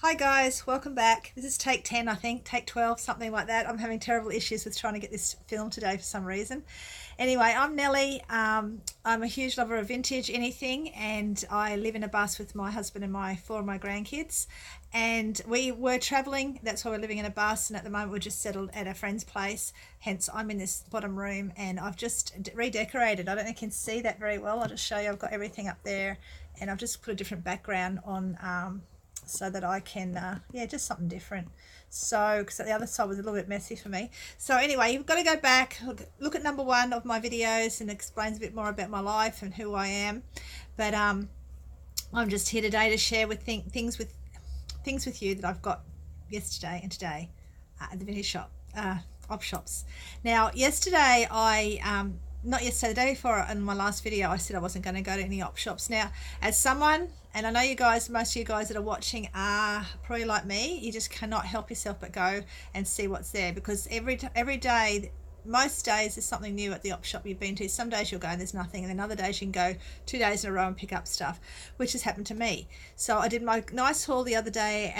Hi guys, welcome back. This is take 10, I think, take 12, something like that. I'm having terrible issues with trying to get this filmed today for some reason. Anyway, I'm Nellie. I'm a huge lover of vintage anything, and I live in a bus with my husband and four of my grandkids. And we were travelling, that's why we're living in a bus, and at the moment we're just settled at a friend's place. Hence, I'm in this bottom room and I've just redecorated. I don't think you can see that very well. I'll just show you. I've got everything up there and I've just put a different background on so that I can, just something different. So, because the other side was a little bit messy for me. So anyway, you've got to go back, look at number 1 of my videos, and it explains a bit more about my life and who I am. But I'm just here today to share with things with you that I've got yesterday and today at the vintage shop, Opshops. Now, yesterday not yesterday, the day before, in my last video, I said I wasn't going to go to any op shops. Now, as someone, and I know you guys, most of you guys that are watching are probably like me, you just cannot help yourself but go and see what's there, because every day, most days there's something new at the op shop you've been to. Some days you'll go and there's nothing, and then other days you can go 2 days in a row and pick up stuff, which has happened to me. So I did my nice haul the other day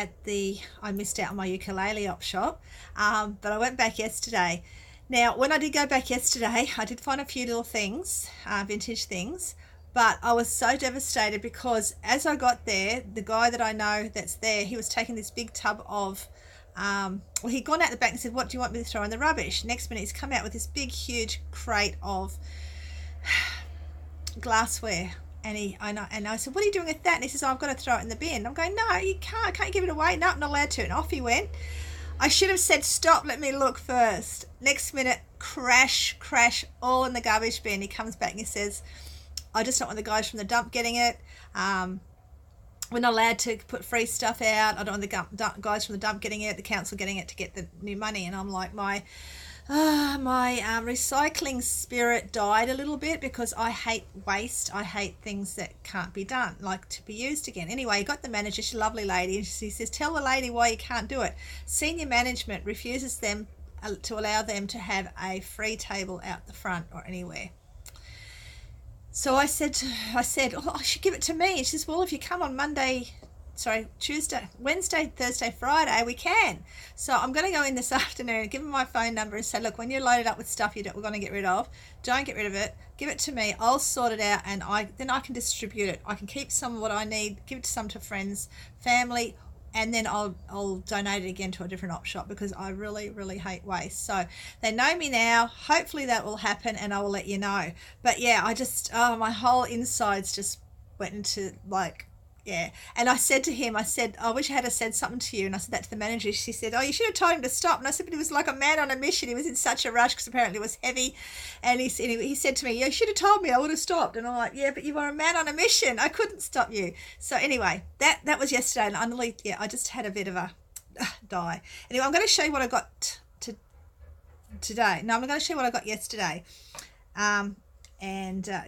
I missed out on my ukulele op shop, but I went back yesterday. Now, when I did go back yesterday, I did find a few little things, vintage things, but I was so devastated because as I got there, the guy that I know that's there, he was taking this big tub of, he'd gone out the back and said, "What do you want me to throw in the rubbish?" Next minute, he's come out with this big, huge crate of glassware. And I said, "What are you doing with that?" And he says, "Oh, I've got to throw it in the bin." I'm going, "No, you can't. Can't you give it away?" "No, I'm not allowed to." And off he went. I should have said, "Stop, let me look first." Next minute, crash, all in the garbage bin. He comes back and he says, "I just don't want the guys from the dump getting it. We're not allowed to put free stuff out. I don't want the guys from the dump getting it, the council getting it to get the new money." And I'm like, my recycling spirit died a little bit, because I hate waste. I hate things that can't be done, like to be used again. Anyway, he got the manager, she's a lovely lady, and she says, "Tell the lady why you can't do it." Senior management refuses them to allow them to have a free table out the front or anywhere. So I said, "Oh, I should give it to me." And she says, "Well, if you come on Tuesday, Wednesday, Thursday, Friday, we can." So I'm going to go in this afternoon, give them my phone number and say, "Look, when you're loaded up with stuff we're going to get rid of, don't get rid of it. Give it to me. I'll sort it out, and then I can distribute it. I can keep some of what I need, give it to some to friends, family, and then I'll donate it again to a different op shop, because I really, really hate waste." So they know me now. Hopefully that will happen, and I will let you know. But yeah, I just, my whole insides just went into yeah. And I said to him, "I wish I had said something to you." And I said that to the manager. She said, "Oh, you should have told him to stop." And I said, "But he was like a man on a mission. He was in such a rush, because apparently it was heavy." And he said to me, "You should have told me. I would have stopped." And I'm like, "Yeah, but you were a man on a mission. I couldn't stop you." So anyway, that was yesterday. And I just had a bit of a die. Anyway, I'm going to show you what I got today. No, I'm going to show you what I got yesterday. And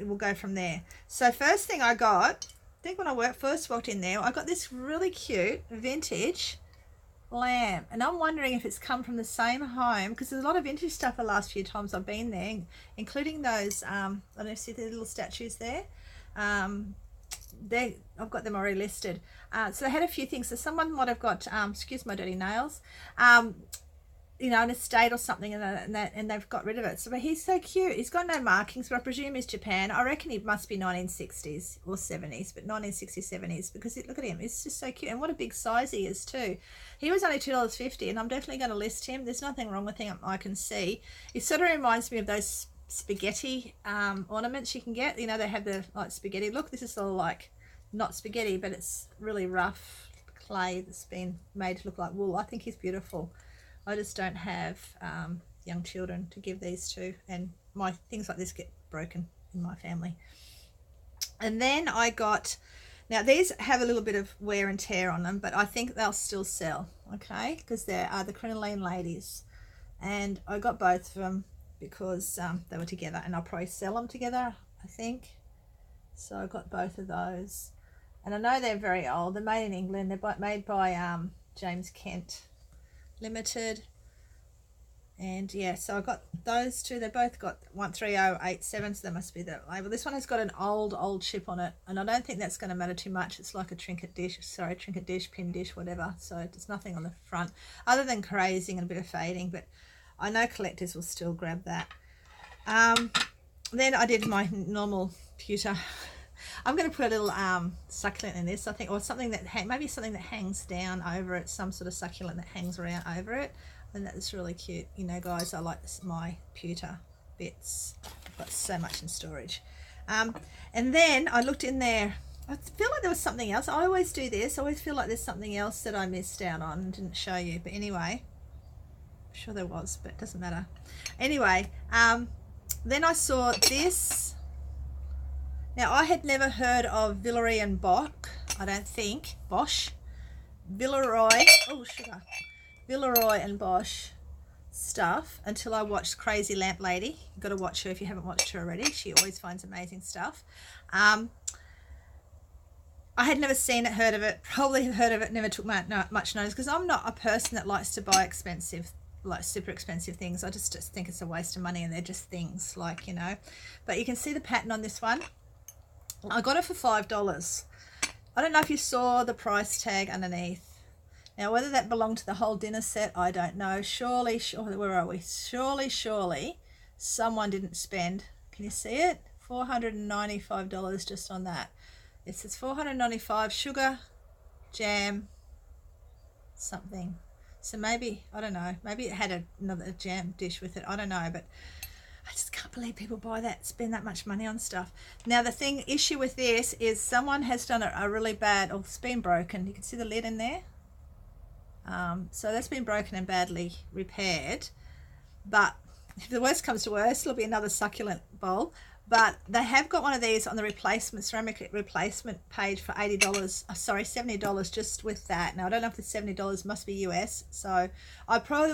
we'll go from there. So first thing I got, I think when I first walked in there, I got this really cute vintage lamp, and I'm wondering if it's come from the same home, because there's a lot of vintage stuff the last few times I've been there, including those I don't know if you see the little statues there. I've got them already listed. So they had a few things. So someone might have got excuse my dirty nails, an estate or something, and they've got rid of it. So, but he's so cute. He's got no markings, but I presume he's Japan. I reckon he must be 1960s or 70s, but 1960s, 70s, because look at him. He's just so cute, and what a big size he is too. He was only $2.50, and I'm definitely going to list him. There's nothing wrong with him, I can see. He sort of reminds me of those spaghetti ornaments you can get. They have the spaghetti look. This is all not spaghetti, but it's really rough clay that's been made to look like wool. I think he's beautiful. I just don't have young children to give these to, and my things like this get broken in my family. And then I got, now these have a little bit of wear and tear on them, but I think they'll still sell, okay, because they are the crinoline ladies, and I got both of them because they were together, and I'll probably sell them together, I think. So I got both of those, and I know they're very old. They're made in England. They're made by James Kent Limited. And yeah, so I got those two. They both got 13087, so that must be the label. This one has got an old chip on it, and I don't think that's going to matter too much. It's like a trinket dish, pin dish, whatever. So there's nothing on the front other than crazing and a bit of fading, but I know collectors will still grab that. Then I did my normal pewter. I'm going to put a little succulent in this, I think, or something that maybe something that hangs down over it, some sort of succulent that hangs around over it. And that's really cute. You know, guys, I like my pewter bits. I've got so much in storage. And then I looked in there. I feel like there was something else. I always do this. I always feel like there's something else that I missed out on and didn't show you. But anyway, I'm sure there was, but it doesn't matter. Anyway, then I saw this. Now, I had never heard of Villeroy and Boch, I don't think. Bosch. Villeroy. Oh, sugar. Villeroy and Bosch stuff until I watched Crazy Lamp Lady. You've got to watch her if you haven't watched her already. She always finds amazing stuff. I had never seen it, heard of it, probably heard of it, never took much notice because I'm not a person that likes to buy expensive, like super expensive things. I just think it's a waste of money and they're just things like, you know. But you can see the pattern on this one. I got it for $5. I don't know if you saw the price tag underneath. Now, whether that belonged to the whole dinner set, I don't know. Surely, where are we? Surely, someone didn't spend, can you see it? $495 just on that. It says $495, sugar, jam, something. So maybe, I don't know, maybe it had another jam dish with it. I don't know, but I just can't believe people buy that, spend that much money on stuff. Now, the issue with this is someone has done a really bad, or it's been broken. You can see the lid in there. So that's been broken and badly repaired, but if the worst comes to worst, it'll be another succulent bowl. But they have got one of these on the ceramic replacement page for $70 just with that. Now I don't know if the $70 must be US, so I probably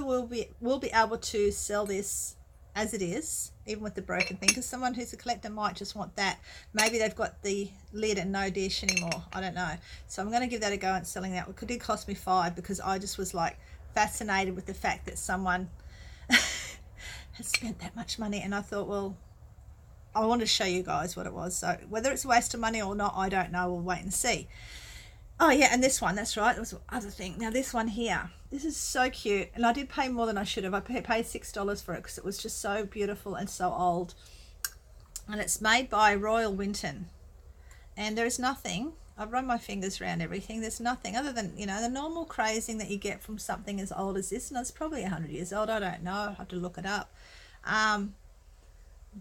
will be able to sell this as it is, even with the broken thing, because someone who's a collector might just want that. Maybe they've got the lid and no dish anymore, I don't know. So I'm going to give that a go at selling that. It did cost me $5 because I just was like fascinated with the fact that someone has spent that much money, and I thought, well, I wanted to show you guys what it was. So whether it's a waste of money or not, I don't know. We'll wait and see. Oh yeah, and this one, that's right, it was the other thing. Now this one here, this is so cute, and I did pay more than I should have. I paid $6 for it because it was just so beautiful and so old. And it's made by Royal Winton, and there is nothing, I've run my fingers around everything, there's nothing other than, you know, the normal crazing that you get from something as old as this, and it's probably 100 years old, I don't know, I'll have to look it up.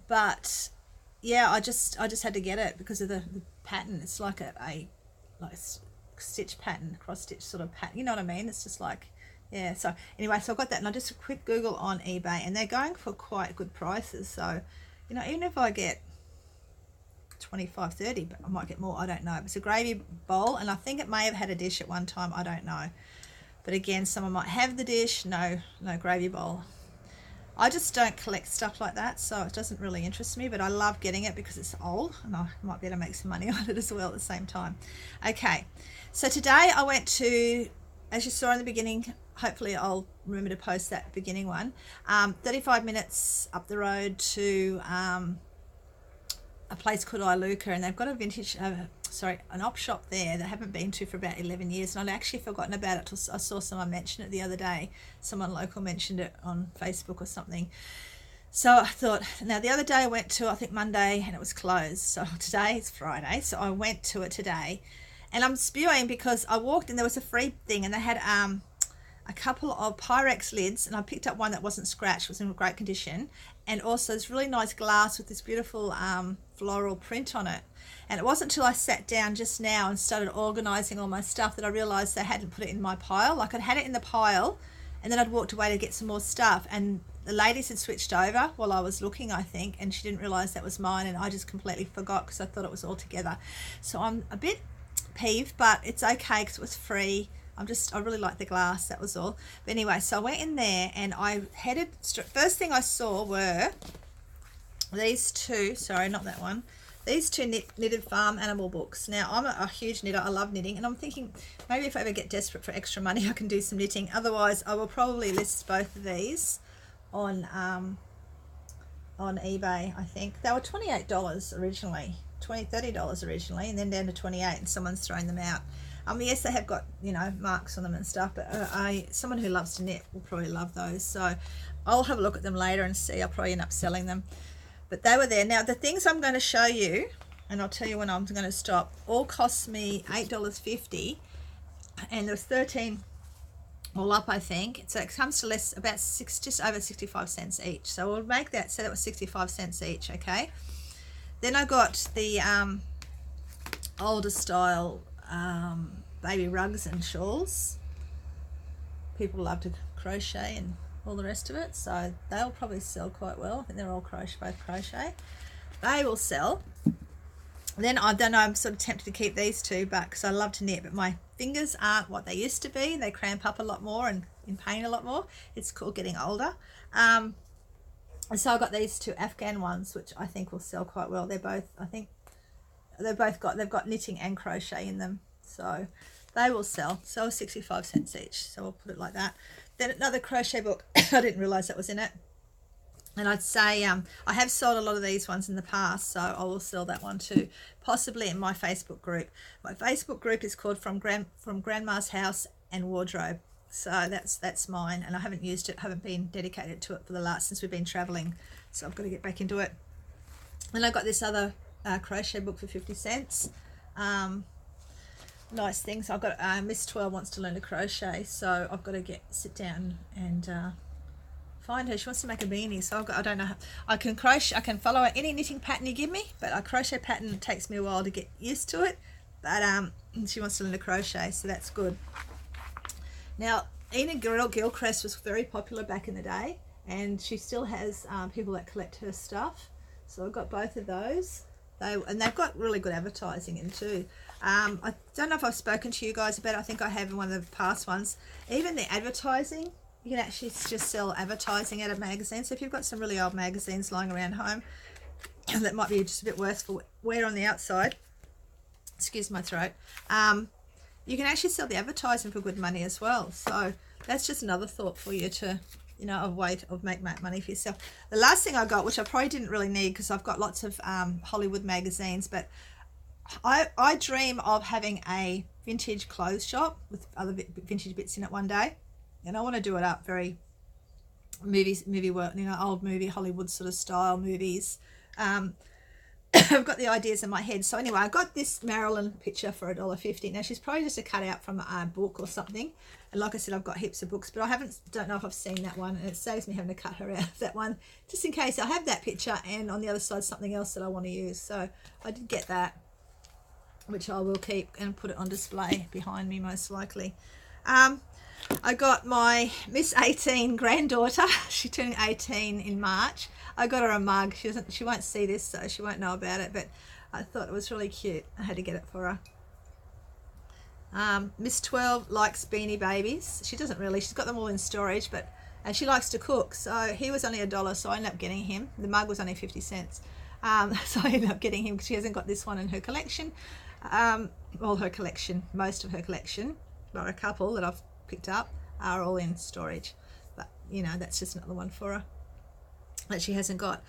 But yeah, I just had to get it because of the pattern. It's like a stitch pattern, cross stitch sort of pattern, you know what I mean? It's just like, yeah. So anyway, so I got that, and I just a quick Google on eBay, and they're going for quite good prices. So, you know, even if I get 25, 30, but I might get more, I don't know. It's a gravy bowl, and I think it may have had a dish at one time, I don't know. But again, someone might have the dish, no gravy bowl. I just don't collect stuff like that, so it doesn't really interest me, but I love getting it because it's old, and I might be able to make some money on it as well at the same time. Okay, so today I went to, as you saw in the beginning, hopefully I'll remember to post that beginning one, 35 minutes up the road to a place called Iluka, and they've got a vintage, an Opshop there that I haven't been to for about 11 years, and I'd actually forgotten about it till I saw someone mention it the other day. Someone local mentioned it on Facebook or something. So I thought, now the other day I went to, I think Monday, and it was closed. So today is Friday, so I went to it today, and I'm spewing because I walked and there was a free thing, and they had a couple of Pyrex lids, and I picked up one that wasn't scratched, was in great condition, and also this really nice glass with this beautiful floral print on it. And it wasn't until I sat down just now and started organising all my stuff that I realised I hadn't put it in my pile. Like I'd had it in the pile, and then I'd walked away to get some more stuff, and the ladies had switched over while I was looking, I think, and she didn't realise that was mine, and I just completely forgot because I thought it was all together. So I'm a bit peeved, but it's okay because it was free. I really like the glass, that was all. But anyway, so I went in there and I headed, first thing I saw were these two, sorry, not that one, these two knitted farm animal books. Now, I'm a huge knitter, I love knitting, and I'm thinking maybe if I ever get desperate for extra money, I can do some knitting. Otherwise, I will probably list both of these on eBay. I think they were $28 originally, $30 originally, and then down to 28, and someone's thrown them out. Yes, they have got, you know, marks on them and stuff, but someone who loves to knit will probably love those. So I'll have a look at them later and see. I'll probably end up selling them. But they were there. Now, the things I'm going to show you, and I'll tell you when I'm going to stop, all cost me $8.50, and there was 13 all up, I think. So it comes to less, about just over 65 cents each. So we'll make that, so that was 65 cents each, okay? Then I got the older style baby rugs and shawls. People love to crochet and all the rest of it, so they'll probably sell quite well. I think they're all both crochet. They will sell. Then I don't know, I'm sort of tempted to keep these two, but because I love to knit, but my fingers aren't what they used to be. They cramp up a lot more and in pain a lot more. It's called getting older. And so I got these two Afghan ones, which I think will sell quite well. They're both, I think, they've got knitting and crochet in them, so they will sell. So 65 cents each. So I'll put it like that. Then another crochet book. I didn't realize that was in it. And I'd say I have sold a lot of these ones in the past, so I will sell that one too, possibly in my Facebook group. My Facebook group is called From Grandma's House and Wardrobe. So that's mine, and I haven't used it, haven't been dedicated to it for the last, since we've been traveling. So I've got to get back into it. And I got this other crochet book for 50 cents. Nice things. I've got Miss 12 wants to learn to crochet, so I've got to sit down and find her. She wants to make a beanie, so I don't know how, I can crochet. I can follow any knitting pattern you give me, but a crochet pattern takes me a while to get used to it. But she wants to learn to crochet, so that's good. Now, Enid Gilchrist was very popular back in the day, and she still has people that collect her stuff. So I've got both of those. They've got really good advertising in too. I don't know if I've spoken to you guys about it. I think I have in one of the past ones. Even the advertising, you can actually just sell advertising at a magazine. So if you've got some really old magazines lying around home that might be just a bit worse for wear on the outside, excuse my throat, you can actually sell the advertising for good money as well. So that's just another thought for you to, you know, a way of make money for yourself. The last thing I got, which I probably didn't really need because I've got lots of Hollywood magazines, but I dream of having a vintage clothes shop with other vintage bits in it one day, and I want to do it up very movie work, you know, old movie Hollywood sort of style movies. I've got the ideas in my head. So anyway, I got this Marilyn picture for $1.50. Now she's probably just a cutout from a book or something. And like I said, I've got heaps of books, but I don't know if I've seen that one, and it saves me having to cut her out of that one, just in case I have that picture and on the other side something else that I want to use. So I did get that, which I will keep and put it on display behind me most likely. I got my Miss 18 granddaughter. She's turning 18 in March. I got her a mug. She won't see this, so she won't know about it, but I thought it was really cute. I had to get it for her. Miss 12 likes Beanie Babies. She doesn't really. She's got them all in storage, and she likes to cook. So he was only $1, so I ended up getting him. The mug was only 50 cents. So I ended up getting him because she hasn't got this one in her collection. All her collection, most of her collection, but a couple that I've picked up are all in storage. But, you know, that's just another one for her that she hasn't got.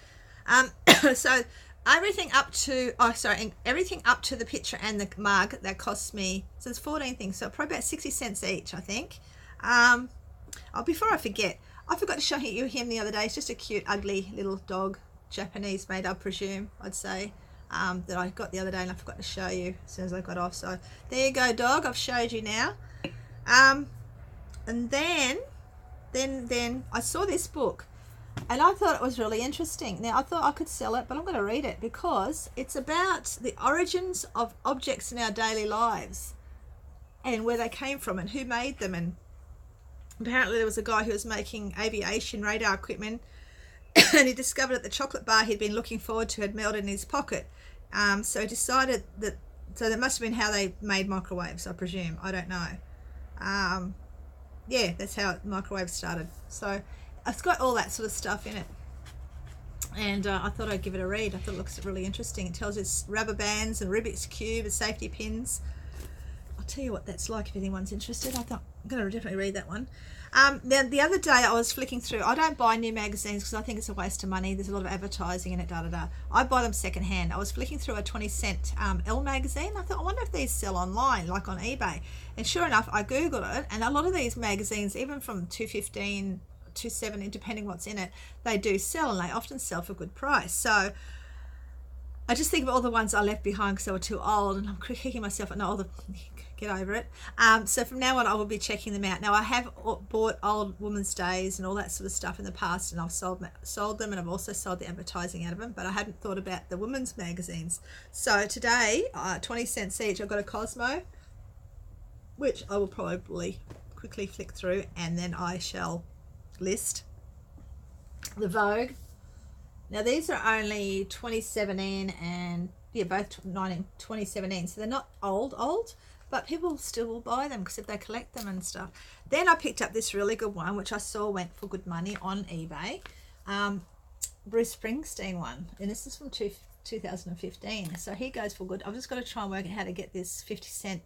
So everything up to everything up to the picture and the mug, that costs me, so it's 14 things, so probably about 60 cents each, I think. Before I forget, I forgot to show you him the other day. It's just a cute ugly little dog, Japanese made, I presume, I'd say, that I got the other day, and I forgot to show you as soon as I got off. So there you go, dog, I've showed you now. And then I saw this book, and I thought it was really interesting. Now, I thought I could sell it, but I'm going to read it because it's about the origins of objects in our daily lives and where they came from and who made them. And apparently there was a guy who was making aviation radar equipment, and he discovered that the chocolate bar he'd been looking forward to had melted in his pocket. So he decided that, so that must have been how they made microwaves, I presume. I don't know. Yeah, that's how microwaves started. So it's got all that sort of stuff in it, and I thought I'd give it a read. I thought it looks really interesting. It tells us rubber bands and Rubik's Cube and safety pins. tell you what that's like if anyone's interested. I thought I'm going to definitely read that one. Now the other day I was flicking through. I don't buy new magazines because I think it's a waste of money. There's a lot of advertising in it, I buy them secondhand. I was flicking through a 20-cent Elle magazine. I thought, I wonder if these sell online, like on eBay. And sure enough, I googled it, and a lot of these magazines, even from $2.15, $2.70, depending what's in it, they do sell, and they often sell for a good price. So I just think of all the ones I left behind because they were too old, and I'm kicking myself. No, get over it. So from now on, I will be checking them out. Now, I have bought old Women's Days and all that sort of stuff in the past, and I've sold them, and I've also sold the advertising out of them, but I hadn't thought about the women's magazines. So today, 20 cents each, I've got a Cosmo, which I will probably quickly flick through, and then I shall list the Vogue. Now these are only 2017 and both 2017, so they're not old, but people still will buy them because if they collect them and stuff. Then I picked up this really good one, which I saw went for good money on eBay. Bruce Springsteen one, and this is from 2015, so he goes for good. I've just got to try and work out how to get this 50 cent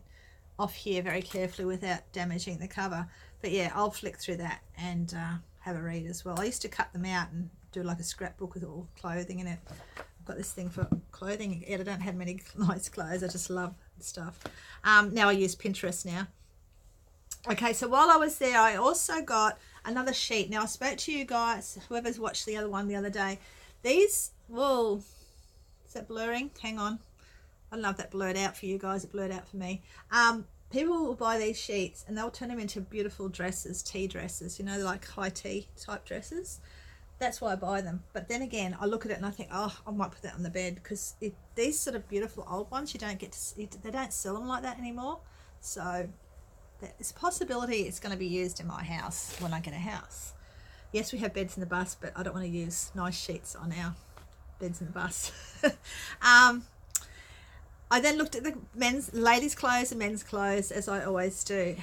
off here very carefully without damaging the cover. But yeah, I'll flick through that and have a read as well. I used to cut them out and do like a scrapbook with all clothing in it. I've got this thing for clothing, yet I don't have many nice clothes. I just love stuff. Now I use Pinterest now. Okay, so while I was there, I also got another sheet. Now I spoke to you guys, whoever's watched the other one the other day. These, whoa, is that blurring? Hang on. I don't know if that blurred out for you guys. It blurred out for me. People will buy these sheets and they'll turn them into beautiful dresses, tea dresses, you know, like high tea type dresses. That's why I buy them. But then again, I look at it and I think, oh, I might put that on the bed, because these sort of beautiful old ones, you don't get to see, they don't sell them like that anymore. So there's a possibility it's going to be used in my house when I get a house. Yes, we have beds in the bus, but I don't want to use nice sheets on our beds in the bus. I then looked at the ladies' clothes and men's clothes, as I always do.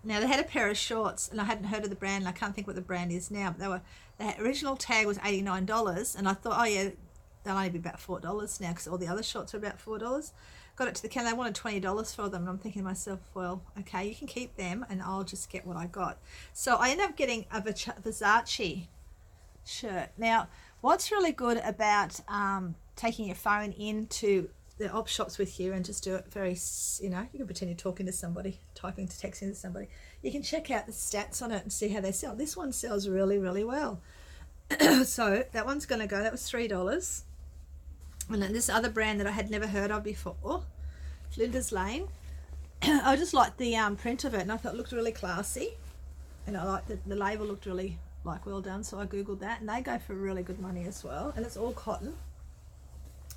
Now, they had a pair of shorts, and I hadn't heard of the brand, and I can't think what the brand is now, but the original tag was $89, and I thought, oh yeah, they'll only be about $4 now, because all the other shorts are about $4. Got it to the counter, they wanted $20 for them, and I'm thinking to myself, well, okay, you can keep them, and I'll just get what I got. So I ended up getting a Versace shirt. Now, what's really good about taking your phone into the Opshops with you and just do it very, you know, you can pretend you're talking to somebody, texting to somebody. You can check out the stats on it and see how they sell. This one sells really, really well. So that one's going to go, that was $3. And then this other brand that I had never heard of before, Flinders Lane. I just liked the print of it, and I thought it looked really classy. And I liked the label looked really well done, so I googled that, and they go for really good money as well, and it's all cotton.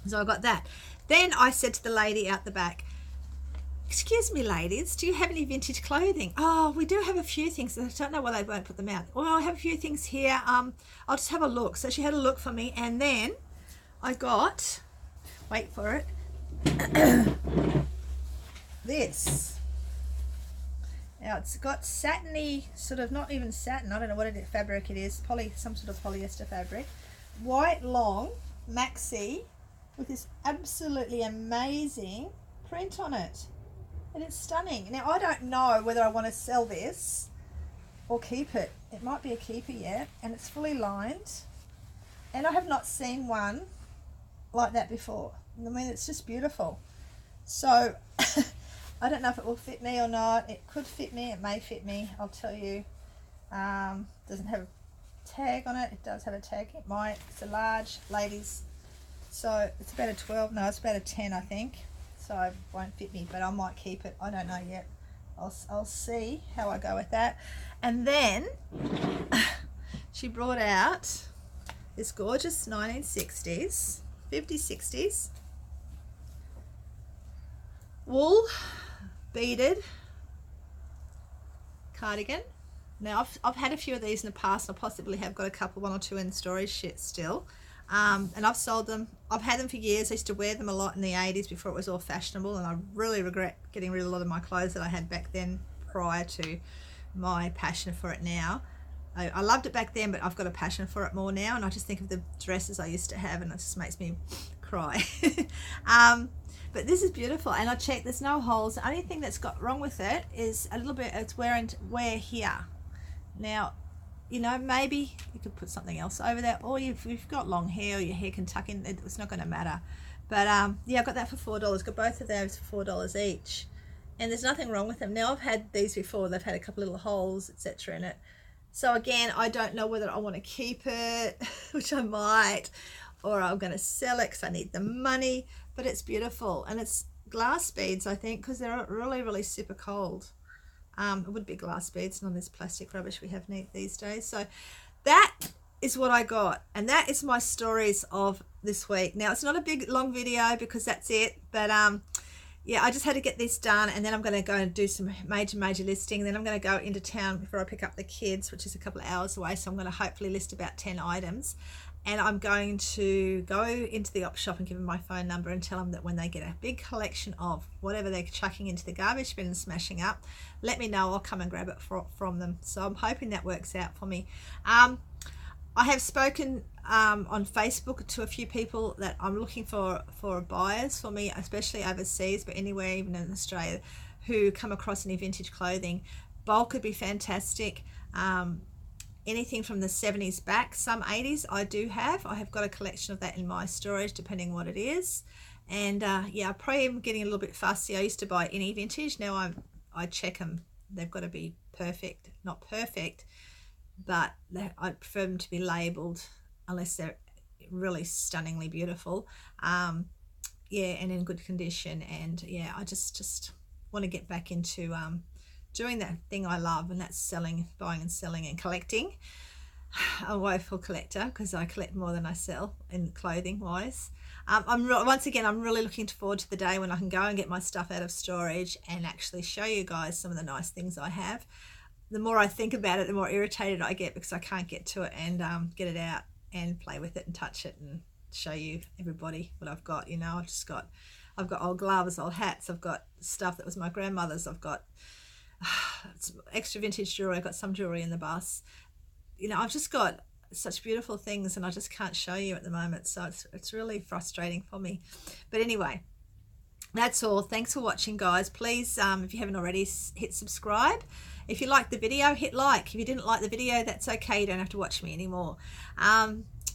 So I got that. Then I said to the lady out the back, excuse me ladies, do you have any vintage clothing? Oh, we do have a few things. I don't know why they won't put them out. Well, I have a few things here. I'll just have a look. So she had a look for me, and then I got, wait for it, this. Now it's got satiny, sort of, not even satin, I don't know what fabric it is, some sort of polyester fabric, white long maxi with this absolutely amazing print on it, and it's stunning. Now I don't know whether I want to sell this or keep it. It might be a keeper yet, and it's fully lined, and I have not seen one like that before. I mean, it's just beautiful. So I don't know if it will fit me or not. It could fit me, it may fit me, I'll tell you. Doesn't have a tag on it. It does have a tag. It might. It's a large ladies, so it's about a 12. No, it's about a 10, I think. So it won't fit me, but I might keep it. I don't know yet. I'll see how I go with that. And then she brought out this gorgeous 1960s, 50s, 60s wool beaded cardigan. Now I've had a few of these in the past. I possibly have got a couple, one or two in storage still, and I've sold them. I've had them for years. I used to wear them a lot in the 80s before it was all fashionable, and I really regret getting rid of a lot of my clothes that I had back then prior to my passion for it now. I loved it back then, but I've got a passion for it more now, and I just think of the dresses I used to have, and it just makes me cry. But this is beautiful, and I checked, there's no holes. The only thing that's got wrong with it is a little bit, it's wear here. Now, you know, maybe you could put something else over there, or if you've got long hair or your hair can tuck in, it's not going to matter. But yeah, I got that for $4. Got both of those for $4 each, and there's nothing wrong with them. Now, I've had these before, they've had a couple little holes, etc. in it. So again, I don't know whether I want to keep it, which I might, or I'm going to sell it because I need the money. But it's beautiful, and it's glass beads, I think, because they're really, really super cold. It would be glass beads, not this plastic rubbish we have these days. So that is what I got, and that is my stories of this week. Now, it's not a big long video because that's it, but yeah, I just had to get this done, and then I'm going to go and do some major listing. Then I'm going to go into town before I pick up the kids, which is a couple of hours away, so I'm going to hopefully list about 10 items. And I'm going to go into the Opshop and give them my phone number and tell them that when they get a big collection of whatever they're chucking into the garbage bin and smashing up, let me know. I'll come and grab it from them. So I'm hoping that works out for me. I have spoken on Facebook to a few people that I'm looking for buyers for me, especially overseas, but anywhere, even in Australia, who come across any vintage clothing. Bulk would be fantastic. Anything from the 70s back, some 80s I do have. I have got a collection of that in my storage, depending what it is. And yeah, I probably am getting a little bit fussy. I used to buy any vintage. Now I check them. They've got to be perfect. Not perfect, but I prefer them to be labelled unless they're really stunningly beautiful. Yeah, and in good condition. And yeah, I just want to get back into doing that thing I love, and that's selling, buying and selling and collecting. A woeful collector because I collect more than I sell in clothing wise. Once again, I'm really looking forward to the day when I can go and get my stuff out of storage and actually show you guys some of the nice things I have. The more I think about it, the more irritated I get because I can't get to it and get it out and play with it and touch it and show you everybody what I've got. You know, I've got old gloves, old hats, I've got stuff that was my grandmother's, I've got extra vintage jewelry, I've got some jewelry in the bus. You know, I've just got such beautiful things and I just can't show you at the moment, so it's really frustrating for me. But anyway, that's all. Thanks for watching, guys. Please, if you haven't already, hit subscribe. If you liked the video, hit like. If you didn't like the video, that's okay, you don't have to watch me anymore.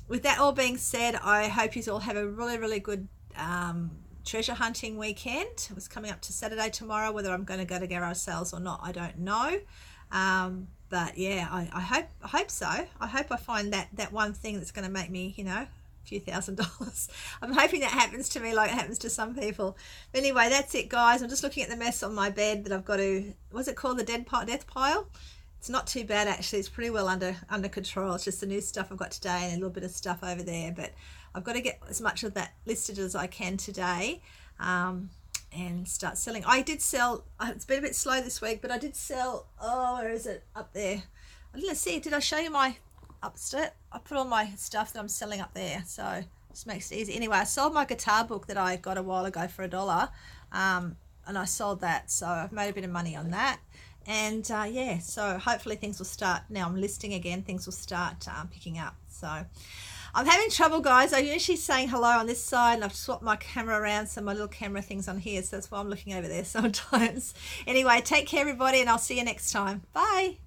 With that all being said, I hope you all have a really good treasure hunting weekend. It was coming up to Saturday tomorrow. Whether I'm going to go to garage sales or not, I don't know. But yeah, I hope so. I hope I find that one thing that's going to make me, you know, a few $1,000s. I'm hoping that happens to me like it happens to some people. But anyway, that's it, guys. I'm just looking at the mess on my bed that I've got to, what's it called, the death pile? It's not too bad actually. It's pretty well under control. It's just the new stuff I've got today and a little bit of stuff over there, but I've got to get as much of that listed as I can today and start selling. I did sell, it's been a bit slow this week, but I did sell, oh, where is it? Up there. I didn't see, did I show you my upstairs? I put all my stuff that I'm selling up there, so just makes it easy. Anyway, I sold my guitar book that I got a while ago for $1, and I sold that, so I've made a bit of money on that. And yeah, so hopefully things will start, now I'm listing again, things will start picking up. So I'm having trouble, guys. I'm usually saying hello on this side, and I've swapped my camera around, so my little camera thing's on here, so that's why I'm looking over there sometimes. Anyway, take care, everybody, and I'll see you next time. Bye.